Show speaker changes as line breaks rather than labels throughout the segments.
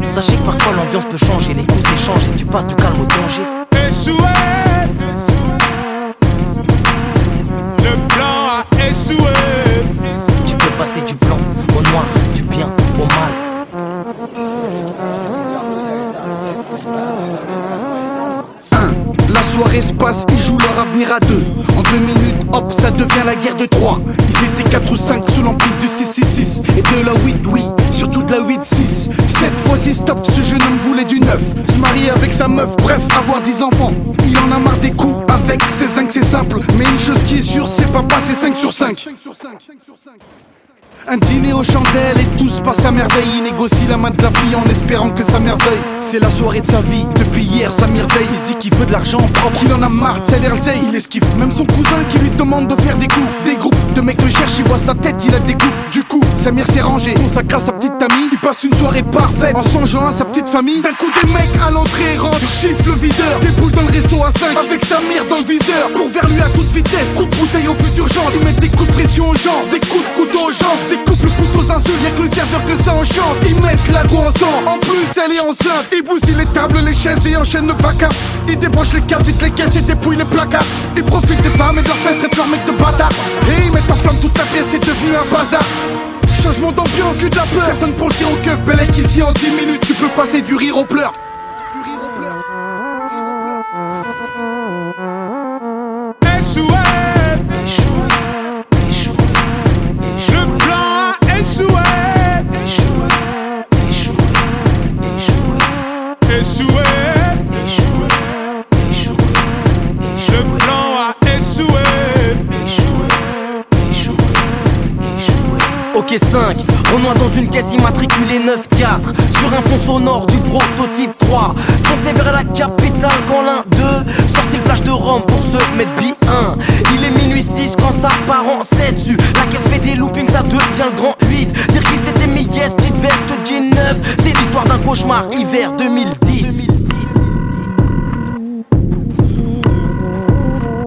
Sachez que parfois l'ambiance peut changer, les coups s'échangent et tu passes du calme au danger.
Échoué, le plan a échoué.
Tu peux passer du blanc au noir, du bien au mal.
La soirée se passe, ils jouent leur avenir à deux. En 2 minutes, hop, ça devient la guerre de 3. Ils étaient 4 ou 5 sous l'emprise du 666 et de la 8, oui, surtout de la 8-6. Cette fois-ci, stop, ce jeune homme voulait du 9. Se marier avec sa meuf, bref, avoir 10 enfants. Il en a marre des coups, avec ses 5 c'est simple. Mais une chose qui est sûre, c'est pas passer 5 sur 5. Un dîner aux chandelles et tout se passe à merveille. Il négocie la main de la fille en espérant que ça merveille. C'est la soirée de sa vie, depuis hier ça merveille. Il se dit qu'il veut de l'argent propre, il en a marre de salaire le il esquive. Même son cousin qui lui demande de faire des coups. Des groupes de mecs le cherchent, il voit sa tête, il a des coups. Du coup, Samir s'est rangé, consacre à sa petite amie. Il passe une soirée parfaite en songeant à sa petite famille. D'un coup des mecs à l'entrée rentrent, chiffre le videur. Des boules dans le resto à 5 avec Samir dans le viseur. Court vers lui à toute vitesse, coup de bouteille au futur genre. Ils mettent des coups de pression aux jambes, des coups de couteau aux jambes. Des couples couteaux insultes, y'a que le serveur que ça enchante. Ils mettent la la go ensemble. En plus elle est enceinte. Il bousille les tables, les chaises et enchaîne le vaca. Il débranche les câbles, vide les caisses et dépouille les placards. Il profite des femmes et de leurs fesses et de leurs mecs de bâtard. Et il met en flamme toute la pièce, c'est devenu un bazar. Changement d'ambiance, eu de la peur. Personne pour le tir au keuf, Bellec ici en 10 minutes. Tu peux passer du rire aux pleurs.
Échoué. Le plan a échoué. Échoué. Le plan a échoué.
Ok 5, Renoir dans une caisse immatriculée 9-4. Sur un fond sonore du prototype 3. Foncez vers la capitale quand l'un d'eux sortez le flash de Rome pour se mettre bien. Il est minuit 6 quand ça part en 7 dessus. La caisse fait des loopings, ça devient le grand 8. Dire qui c'était mes yes, petite veste jean 9. C'est l'histoire d'un cauchemar hiver 2010.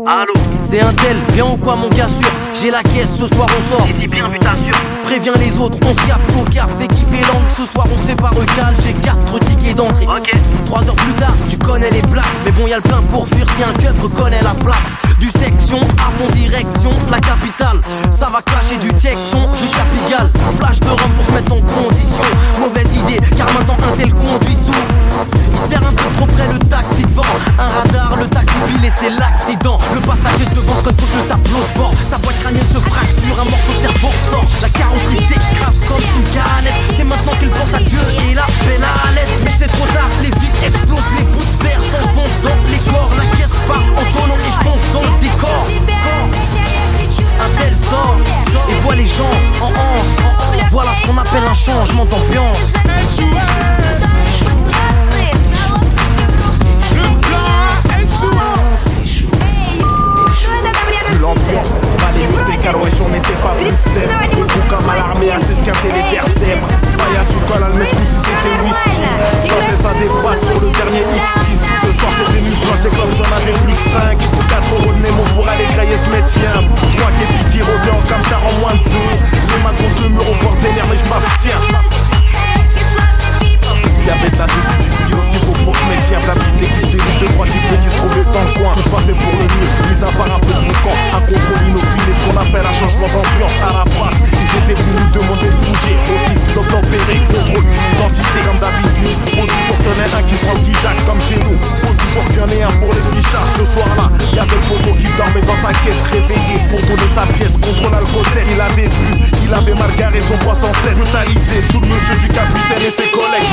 Allô, c'est un tel, bien ou quoi mon gars sûr. J'ai la caisse, ce soir on sort. Si bien vu t'assure. Préviens les autres, on se capte au car. Fais kiffer l'angle, ce soir on se fait pas recal. J'ai 4 tickets d'entrée. Ok. 3 heures plus tard, tu connais les blagues. Mais bon y'a le plein pour fuir si un keuf reconnaît la plaque. Du section à fond direction, la capitale. Ça va clasher du Texon jusqu'à Pigalle. Flash de Rome pour se mettre en condition. Mauvaise idée, car maintenant un tel conduit sous. Il sert un peu trop près le taxi devant. Un radar, le taxi pile et c'est l'accident. Le passager devant se colle contre le tableau de bord. Sa boîte crânienne se fracture, un morceau de cerveau ressort. La carrosserie s'écrase comme une canette. C'est maintenant qu'il pense à Dieu et la peine à l'aide. Mais c'est trop tard, les vitres explosent, les bouts de verre s'enfoncent dans les corps. La caisse part en tonneau et je fonce dans le décor. Un tel sort et voit les gens en hanche. Voilà ce qu'on appelle un changement d'ambiance.
Échoué. Le plan a échoué.
Vu l'ambiance, on va les lutter car wesh on n'était pas plus de 7. Le coup comme à l'armée à s'esquinter les vertèbres. Paille à sous-col, Almescou si c'était whisky. Ça c'est ça débatte sur le dernier X6. Ce soir c'était nuit blanche, des clubs j'en avais plus que 5. 4 € de Nemo pour aller grailler ce métier. 3 qui piqué revient comme car en moins de 2. Je me mets contre le mur au bord des nerfs mais je m'abstiens. Y'avait de la petite du bio, ce qu'il faut pour ce métier. La petite équipe d'élite de 3 types qui se trouvaient dans le coin. Tous passaient pour le mieux, mis à part un peu de boucan. Un contrôle inopiné, ce qu'on appelle un changement d'ambiance à la base. Ils étaient venus nous demander de bouger. Profit, d'obtempérer, contrôle d'identité comme d'habitude. Faut toujours qu'il y en ait un qui se rend qui jacque comme chez nous. Faut toujours qu'il y en ait un pour les fichards. Ce soir-là, y'avait le poteau qui dormait dans sa caisse réveillé pour donner sa pièce contre l'alcotest. Il avait bu, il avait mal garé son 307 brutalisé sous le monsieur du capitaine et ses collègues.